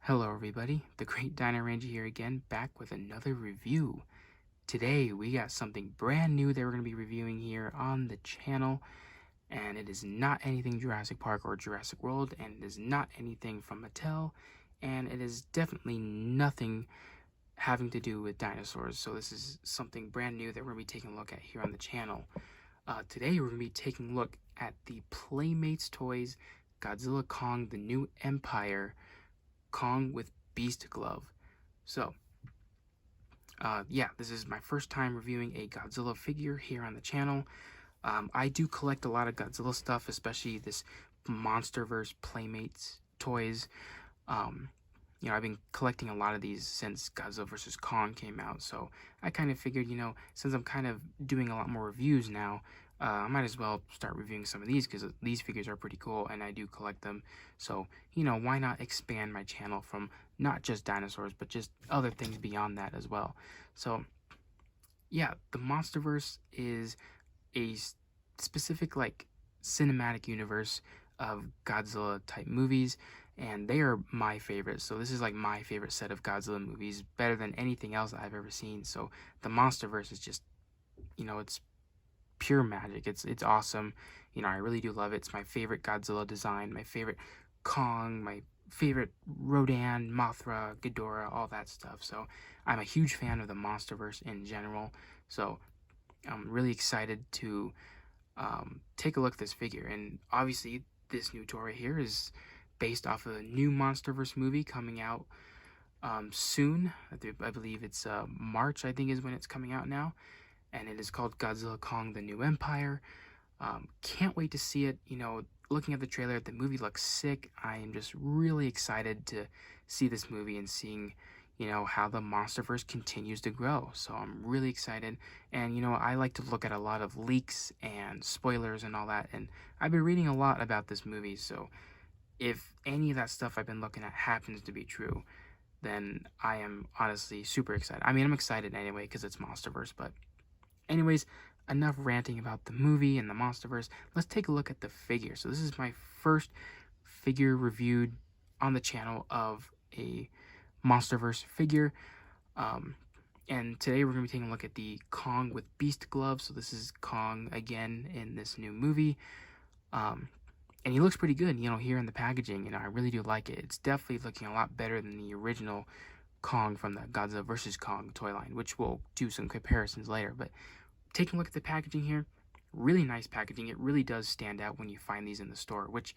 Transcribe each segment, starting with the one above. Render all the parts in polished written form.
Hello everybody, the Great Dino Ranger here again, back with another review. Today we got something brand new that we're going to be reviewing here on the channel, and it is not anything Jurassic Park or Jurassic World, and it is not anything from Mattel, and it is definitely nothing having to do with dinosaurs. So this is something brand new that we're going to be taking a look at here on the channel. Today we're going to be taking a look at the Playmates Toys Godzilla Kong the New Empire Kong with B.E.A.S.T Glove. So, yeah, this is my first time reviewing a Godzilla figure here on the channel. I do collect a lot of Godzilla stuff, especially this Monsterverse Playmates toys. I've been collecting a lot of these since Godzilla vs. Kong came out, so I kind of figured, since I'm kind of doing a lot more reviews now, I might as well start reviewing some of these because these figures are pretty cool and I do collect them. So, why not expand my channel from not just dinosaurs, but just other things beyond that as well. So, yeah, the Monsterverse is a specific, cinematic universe of Godzilla type movies, and they are my favorite. So this is like my favorite set of Godzilla movies, better than anything else I've ever seen. So the Monsterverse is just, it's pure magic. It's awesome. I really do love it. It's my favorite Godzilla design, my favorite Kong, my favorite Rodan, Mothra, Ghidorah, all that stuff. So I'm a huge fan of the Monsterverse in general. So I'm really excited to take a look at this figure. And obviously this new toy right here is based off of a new Monsterverse movie coming out soon. I believe it's March, I think, is when it's coming out now. And it is called Godzilla Kong the New Empire. Can't wait to see it. Looking at the trailer, the movie looks sick. I am just really excited to see this movie and seeing, how the Monsterverse continues to grow. So I'm really excited. And, I like to look at a lot of leaks and spoilers and all that. And I've been reading a lot about this movie. So if any of that stuff I've been looking at happens to be true, then I am honestly super excited. I mean, I'm excited anyway because it's Monsterverse, but anyways, enough ranting about the movie and the Monsterverse. Let's take a look at the figure. So this is my first figure reviewed on the channel of a Monsterverse figure. And today we're going to be taking a look at the Kong with B.E.A.S.T Glove. So this is Kong again in this new movie. And he looks pretty good, here in the packaging. I really do like it. It's definitely looking a lot better than the original Kong from the Godzilla vs. Kong toy line, which we'll do some comparisons later. But taking a look at the packaging here, really nice packaging. It really does stand out when you find these in the store, which,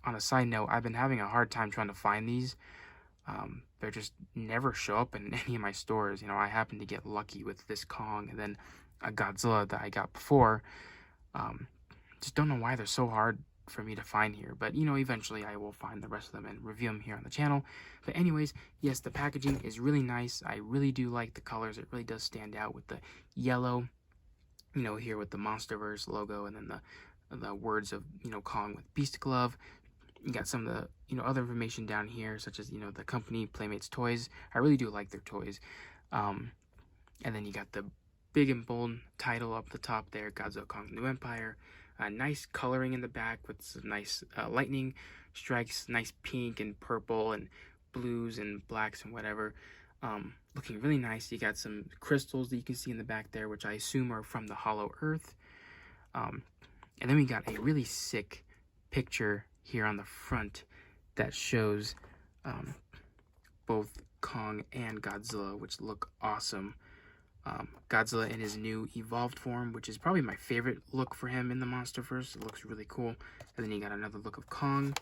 on a side note, I've been having a hard time trying to find these. They just never show up in any of my stores. I happen to get lucky with this Kong and then a Godzilla that I got before. Just don't know why they're so hard for me to find here, but eventually I will find the rest of them and review them here on the channel. But anyways, yes, the packaging is really nice. I really do like the colors. It really does stand out with the yellow, here with the Monsterverse logo, and then the words of Kong with B.E.A.S.T Glove. You got some of the other information down here, such as the company Playmates Toys. I really do like their toys. And then you got the big and bold title up the top there, Godzilla Kong the New Empire. Nice coloring in the back with some nice lightning strikes, nice pink and purple and blues and blacks and whatever. Looking really nice. You got some crystals that you can see in the back there, which I assume are from the Hollow Earth. And then we got a really sick picture here on the front that shows both Kong and Godzilla, which look awesome. Godzilla in his new evolved form, which is probably my favorite look for him in the Monsterverse. It looks really cool. And then you got another look of Kong.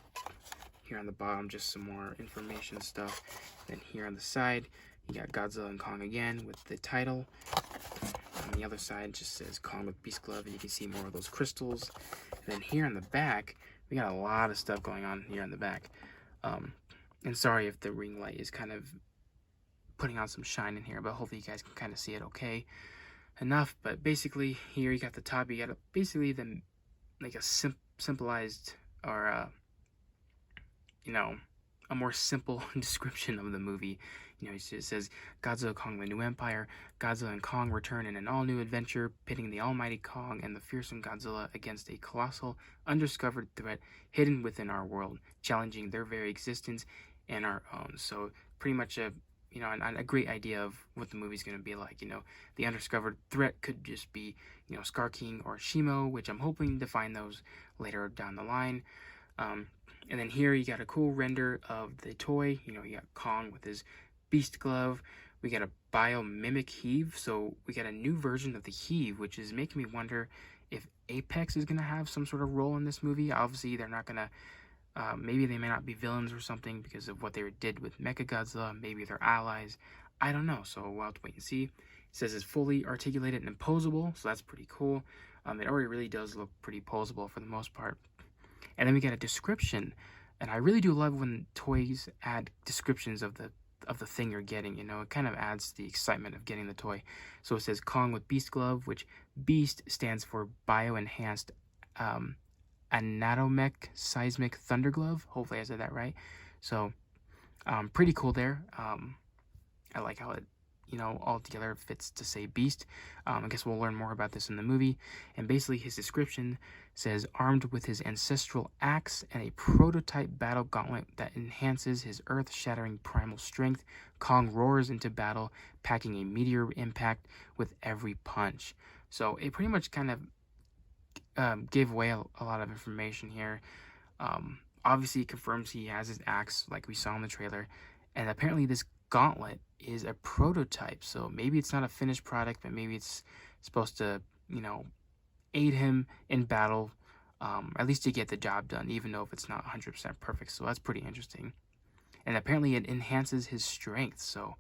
Here on the bottom, just some more information stuff. Then here on the side, you got Godzilla and Kong again with the title. On the other side, just says Kong with B.E.A.S.T Glove, and you can see more of those crystals. And then here on the back, we got a lot of stuff going on here on the back. And sorry if the ring light is kind of putting on some shine in here, but hopefully you guys can kind of see it okay enough. But basically here you got the top, you got basically the a simplified or a more simple description of the movie. It says Godzilla Kong the New Empire. Godzilla and Kong return in an all-new adventure, pitting the almighty Kong and the fearsome Godzilla against a colossal, undiscovered threat hidden within our world, challenging their very existence and our own. So pretty much a great idea of what the movie's going to be like. The undiscovered threat could just be, Scar King or Shimo, which I'm hoping to find those later down the line. And then here you got a cool render of the toy. You got Kong with his B.E.A.S.T Glove. We got a biomimic Heave, so we got a new version of the Heave, which is making me wonder if Apex is going to have some sort of role in this movie. Obviously, they're not going to, maybe they may not be villains or something because of what they did with Godzilla. Maybe they're allies. I don't know, so we'll have to wait and see. It says it's fully articulated and posable, so that's pretty cool. It already really does look pretty posable for the most part. And then we get a description, and I really do love when toys add descriptions of the thing you're getting. It kind of adds to the excitement of getting the toy. So it says Kong with B.E.A.S.T Glove, which B.E.A.S.T stands for Bio-Enhanced Anatomech Seismic Thunder Glove. Hopefully I said that right. So pretty cool there. I like how it all together fits to say Beast. I guess we'll learn more about this in the movie. And basically his description says, armed with his ancestral axe and a prototype battle gauntlet that enhances his earth-shattering primal strength, Kong roars into battle, packing a meteor impact with every punch. So it pretty much kind of gave away a lot of information here. Obviously it confirms he has his axe like we saw in the trailer. And apparently this gauntlet is a prototype, so maybe it's not a finished product, but maybe it's supposed to aid him in battle, at least to get the job done, even though if it's not 100% perfect. So that's pretty interesting. And apparently it enhances his strength, so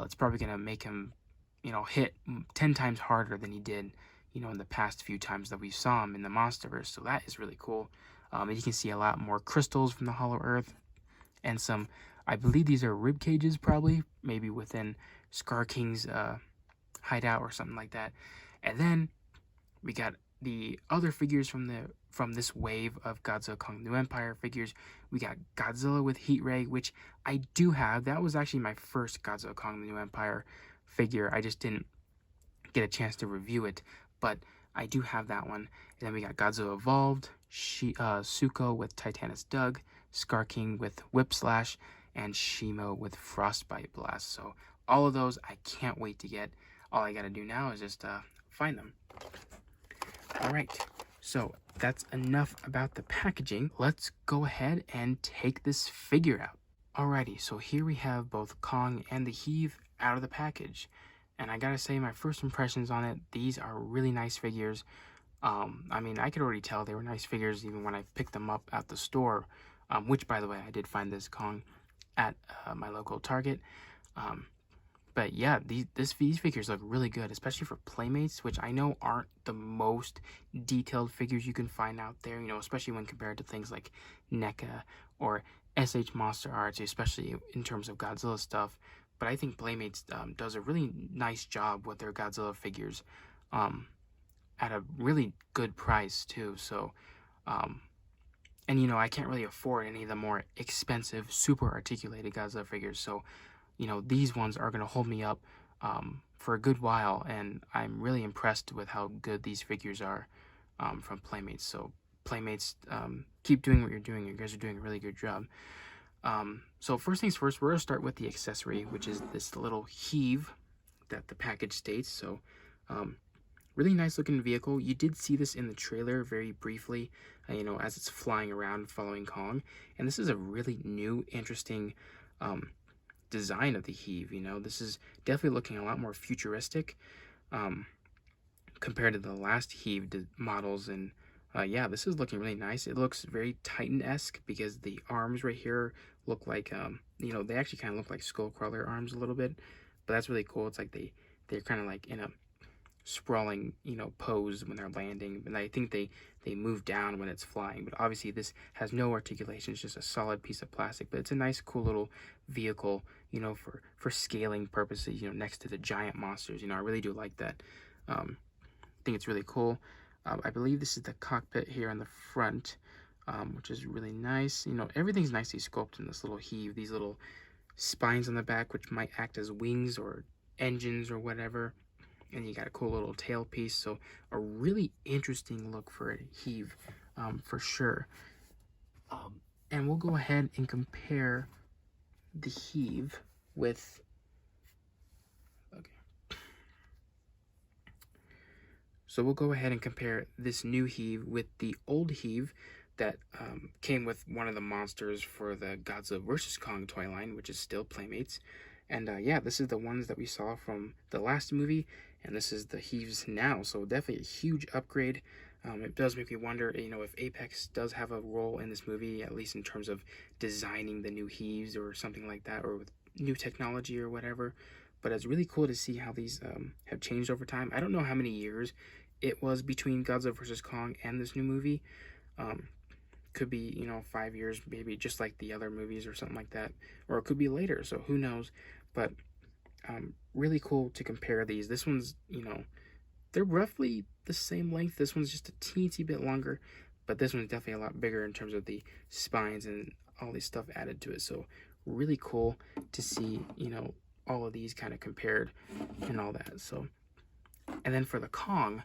it's probably gonna make him hit 10 times harder than he did in the past few times that we saw him in the Monsterverse. So that is really cool. And you can see a lot more crystals from the Hollow Earth and some, I believe these are rib cages, probably, maybe within Scar King's hideout or something like that. And then we got the other figures from this wave of Godzilla Kong New Empire figures. We got Godzilla with Heat Ray, which I do have. That was actually my first Godzilla Kong New Empire figure. I just didn't get a chance to review it, but I do have that one. And then we got Godzilla Evolved, Suko with Titanus Dug, Scar King with Whip Slash, and Shimo with Frostbite Blast. So all of those I can't wait to get. All I gotta do now is just find them. Alright, so that's enough about the packaging. Let's go ahead and take this figure out. Alrighty, so here we have both Kong and the Heave out of the package. And I gotta say, my first impressions on it, these are really nice figures. I mean, I could already tell they were nice figures even when I picked them up at the store. Which, by the way, I did find this Kong at my local Target. But yeah, these figures look really good, especially for Playmates, which I know aren't the most detailed figures you can find out there, especially when compared to things like NECA or SH Monster Arts, especially in terms of Godzilla stuff. But I think Playmates does a really nice job with their Godzilla figures at a really good price, too. So, and I can't really afford any of the more expensive, super articulated Godzilla figures. So, these ones are going to hold me up for a good while, and I'm really impressed with how good these figures are from Playmates. So Playmates, keep doing what you're doing. You guys are doing a really good job. So first things first, we're going to start with the accessory, which is this little Heave that the package states. So really nice looking vehicle. You did see this in the trailer very briefly, as it's flying around following Kong. And this is a really new, interesting design of the Heave. This is definitely looking a lot more futuristic compared to the last Heave models. And yeah, this is looking really nice. It looks very Titan-esque because the arms right here look like they actually kind of look like Skullcrawler arms a little bit, but that's really cool. It's like they're kind of like in a sprawling pose when they're landing, and I think they move down when it's flying. But obviously this has no articulation. It's just a solid piece of plastic, but it's a nice cool little vehicle for scaling purposes, next to the giant monsters. I really do like that. I think it's really cool. I believe this is the cockpit here on the front, which is really nice. Everything's nicely sculpted in this little Heave. These little spines on the back, which might act as wings or engines or whatever. And you got a cool little tail piece. So a really interesting look for a Heave, for sure. And we'll go ahead and compare the heave with, okay. So we'll go ahead and compare this new heave with the old heave that came with one of the monsters for the Godzilla vs. Kong toy line, which is still Playmates. And yeah, this is the ones that we saw from the last movie, and this is the heaves now. So definitely a huge upgrade. It does make me wonder, if Apex does have a role in this movie, at least in terms of designing the new heaves or something like that, or with new technology or whatever. But it's really cool to see how these have changed over time. I don't know how many years it was between Godzilla vs. Kong and this new movie. Could be 5 years, maybe, just like the other movies or something like that, or it could be later, so who knows. But really cool to compare these. This one's, they're roughly the same length. This one's just a teensy bit longer, but this one's definitely a lot bigger in terms of the spines and all this stuff added to it. So really cool to see, all of these kind of compared and all that. So, and then for the Kong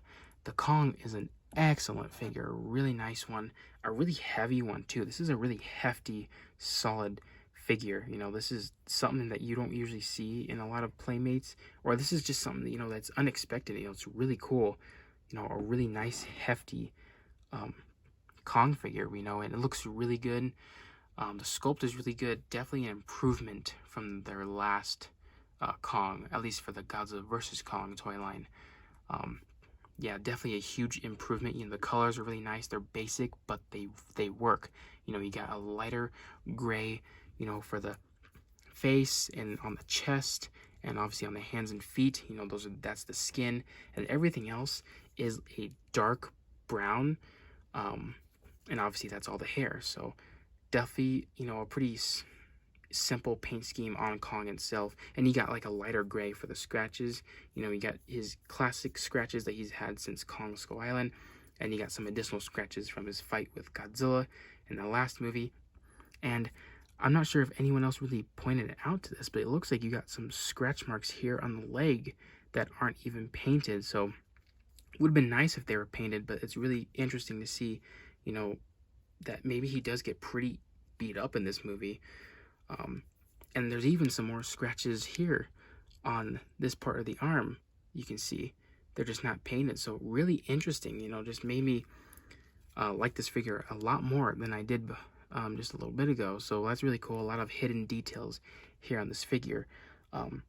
is an excellent figure, a really nice one, a really heavy one too. This is a really hefty, solid figure. This is something that you don't usually see in a lot of Playmates, or this is just something that, that's unexpected. It's really cool, a really nice, hefty Kong figure, and it looks really good. The sculpt is really good, definitely an improvement from their last Kong, at least for the Godzilla vs. Kong toy line. Yeah, definitely a huge improvement. The colors are really nice. They're basic, but they work. You got a lighter gray, for the face and on the chest, and obviously on the hands and feet. That's the skin, and everything else is a dark brown, and obviously that's all the hair. So definitely, a pretty simple paint scheme on Kong itself. And you got like a lighter gray for the scratches. You got his classic scratches that he's had since Kong Skull Island, and you got some additional scratches from his fight with Godzilla in the last movie. And I'm not sure if anyone else really pointed it out to this, but it looks like you got some scratch marks here on the leg that aren't even painted. So it would have been nice if they were painted, but it's really interesting to see, that maybe he does get pretty beat up in this movie. And there's even some more scratches here on this part of the arm. You can see they're just not painted. So really interesting, just made me like this figure a lot more than I did just a little bit ago. So that's really cool. A lot of hidden details here on this figure. And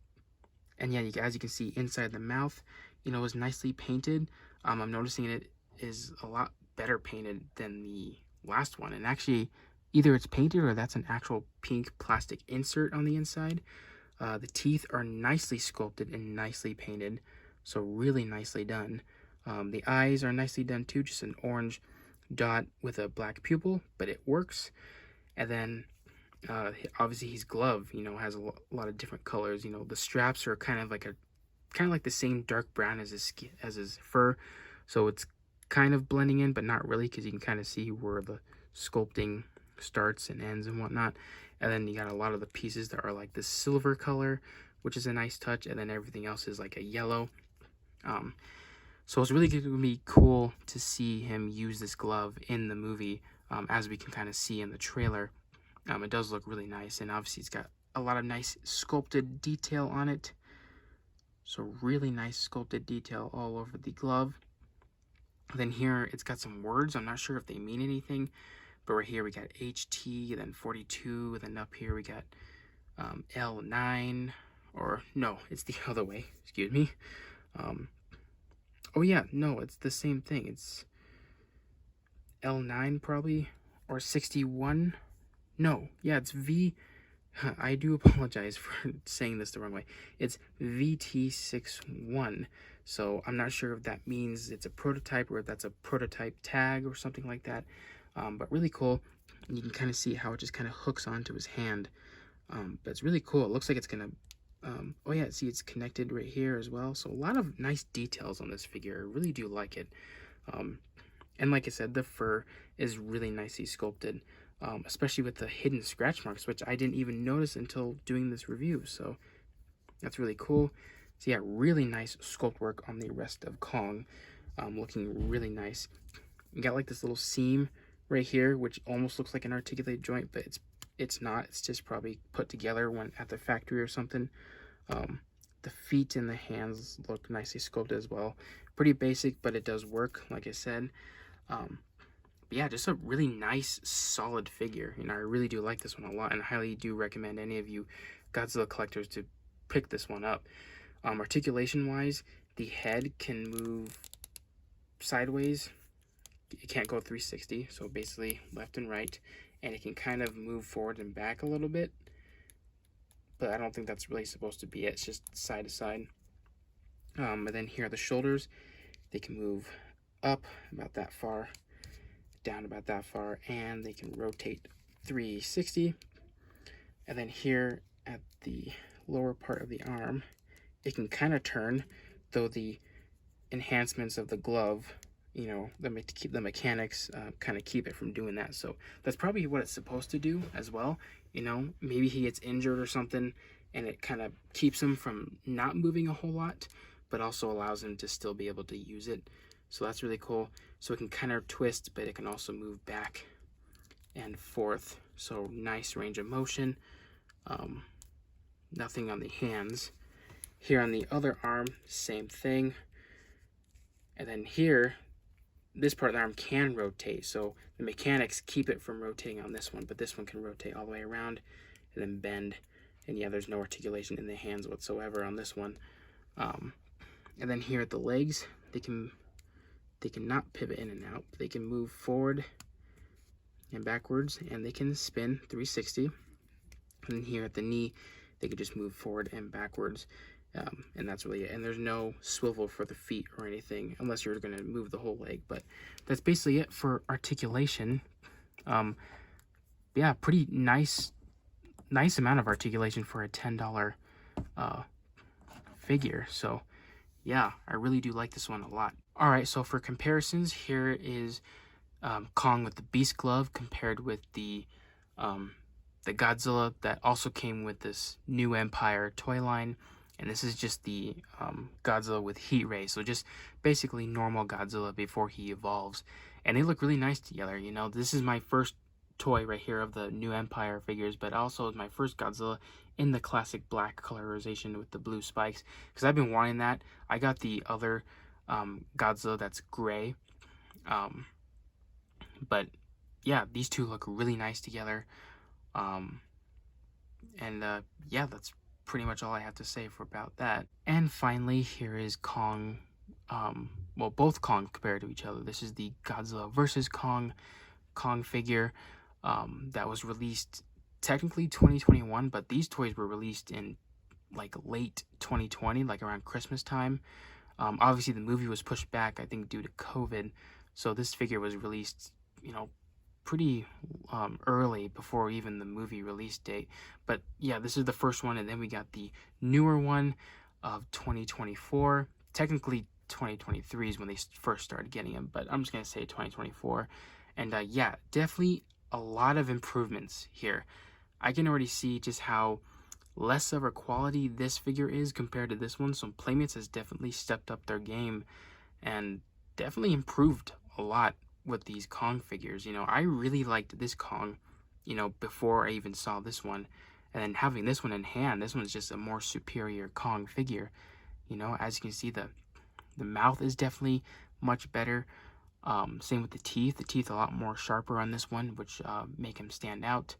yeah, as you can see, inside the mouth, is nicely painted. I'm noticing it is a lot better painted than the last one. And actually, either it's painted or that's an actual pink plastic insert on the inside. The teeth are nicely sculpted and nicely painted, so really nicely done. The eyes are nicely done too, just an orange dot with a black pupil, but it works. And then obviously his glove, has a lot of different colors. The straps are kind of like the same dark brown as his fur, so it's kind of blending in, but not really, because you can kind of see where the sculpting starts and ends and whatnot. And then you got a lot of the pieces that are like this silver color, which is a nice touch, and then everything else is like a yellow. So it's really going to be cool to see him use this glove in the movie, as we can kind of see in the trailer. It does look really nice, and obviously it's got a lot of nice sculpted detail on it. So really nice sculpted detail all over the glove. Then here it's got some words. I'm not sure if they mean anything, but right here we got HT, then 42, then up here we got L9, or no, it's the other way, excuse me. Oh yeah, no, it's the same thing. It's L9 probably, or 61. No, yeah, it's V. I do apologize for saying this the wrong way. It's VT61. So I'm not sure if that means it's a prototype or if that's a prototype tag or something like that. But really cool. And you can kind of see how it just kind of hooks onto his hand. But it's really cool. It looks like it's going to... oh yeah, see, it's connected right here as well. So a lot of nice details on this figure. I really do like it. And like I said, the fur is really nicely sculpted. Especially with the hidden scratch marks, which I didn't even notice until doing this review. So that's really cool. So yeah, really nice sculpt work on the rest of Kong. Looking really nice. You got like this little seam right here, which almost looks like an articulated joint, but it's not. It's just probably put together when at the factory or something. The feet and the hands look nicely sculpted as well. Pretty basic, but it does work, like I said. But yeah, just a really nice, solid figure. I really do like this one a lot, and I highly do recommend any of you Godzilla collectors to pick this one up. Articulation-wise, the head can move sideways. It can't go 360, so basically left and right, and it can kind of move forward and back a little bit, but I don't think that's really supposed to be it. It's just side to side. And then here are the shoulders. They can move up about that far, down about that far, and they can rotate 360. And then here at the lower part of the arm, it can kind of turn, though the enhancements of the glove, the mechanics kind of keep it from doing that. So that's probably what it's supposed to do as well. Maybe he gets injured or something, and it kind of keeps him from not moving a whole lot, but also allows him to still be able to use it. So that's really cool. So it can kind of twist, but it can also move back and forth. So nice range of motion. Nothing on the hands. Here on the other arm, same thing. And then here, this part of the arm can rotate. So the mechanics keep it from rotating on this one, but this one can rotate all the way around and then bend. And yeah, there's no articulation in the hands whatsoever on this one. And then here at the legs, they can not pivot in and out. They can move forward and backwards, and they can spin 360. And here at the knee, they can just move forward and backwards. And that's really it. And there's no swivel for the feet or anything, unless you're going to move the whole leg. But that's basically it for articulation. Yeah, pretty nice amount of articulation for a $10 figure. So yeah, I really do like this one a lot. All right, so for comparisons, here is Kong with the B.E.A.S.T Glove compared with the Godzilla that also came with this New Empire toy line. And this is just the Godzilla with heat ray. So just basically normal Godzilla before he evolves. And they look really nice together. This is my first toy right here of the New Empire figures, but also is my first Godzilla in the classic black colorization with the blue spikes, because I've been wanting that. I got the other Godzilla that's gray. But yeah, these two look really nice together. Yeah, that's pretty much all I have to say about that. And finally, here is Kong. Well, both Kong compared to each other. This is the Godzilla versus Kong figure that was released technically 2021, but these toys were released in like late 2020, like around Christmas time. Obviously the movie was pushed back, I think, due to COVID. So this figure was released, pretty early before even the movie release date. But yeah, this is the first one, and then we got the newer one of 2024. Technically 2023 is when they first started getting them, but I'm just gonna say 2024. And yeah, definitely a lot of improvements here. I can already see just how less of a quality this figure is compared to this one. So Playmates has definitely stepped up their game and definitely improved a lot with these Kong figures. I really liked this Kong, before I even saw this one. And then having this one in hand, this one's just a more superior Kong figure. As you can see, the mouth is definitely much better. Same with the teeth. The teeth are a lot more sharper on this one, which make him stand out.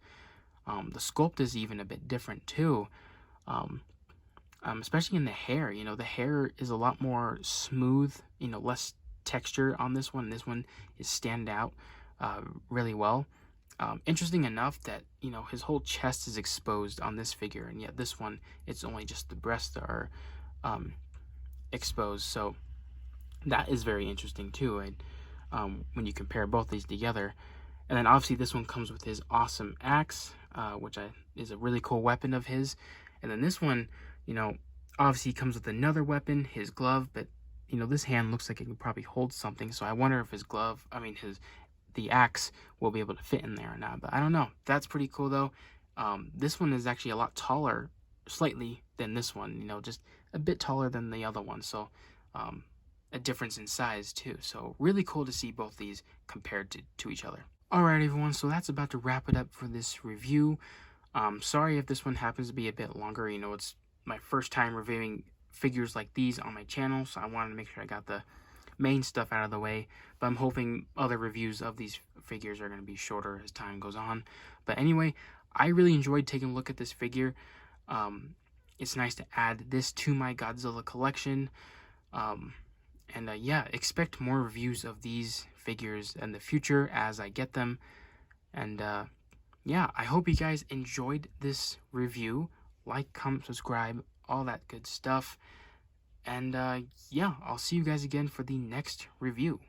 The sculpt is even a bit different too. Especially in the hair. The hair is a lot more smooth, less texture on this one. This one is stand out really well. Interesting enough that, his whole chest is exposed on this figure, and yet this one, it's only just the breasts that are exposed. So that is very interesting too, when you compare both these together. And then obviously this one comes with his awesome axe, which is a really cool weapon of his. And then this one, obviously comes with another weapon, his glove, but this hand looks like it can probably hold something. So I wonder if the axe will be able to fit in there or not. But I don't know. That's pretty cool though. This one is actually a lot taller, slightly, than this one. Just a bit taller than the other one. So a difference in size too. So really cool to see both these compared to each other. Alright, everyone, so that's about to wrap it up for this review. Sorry if this one happens to be a bit longer. You know, it's my first time reviewing figures like these on my channel, so I wanted to make sure I got the main stuff out of the way. But I'm hoping other reviews of these figures are going to be shorter as time goes on. But anyway, I really enjoyed taking a look at this figure. It's nice to add this to my Godzilla collection. And yeah, expect more reviews of these figures in the future as I get them. And yeah, I hope you guys enjoyed this review. Like, comment, subscribe, all that good stuff. And yeah, I'll see you guys again for the next review.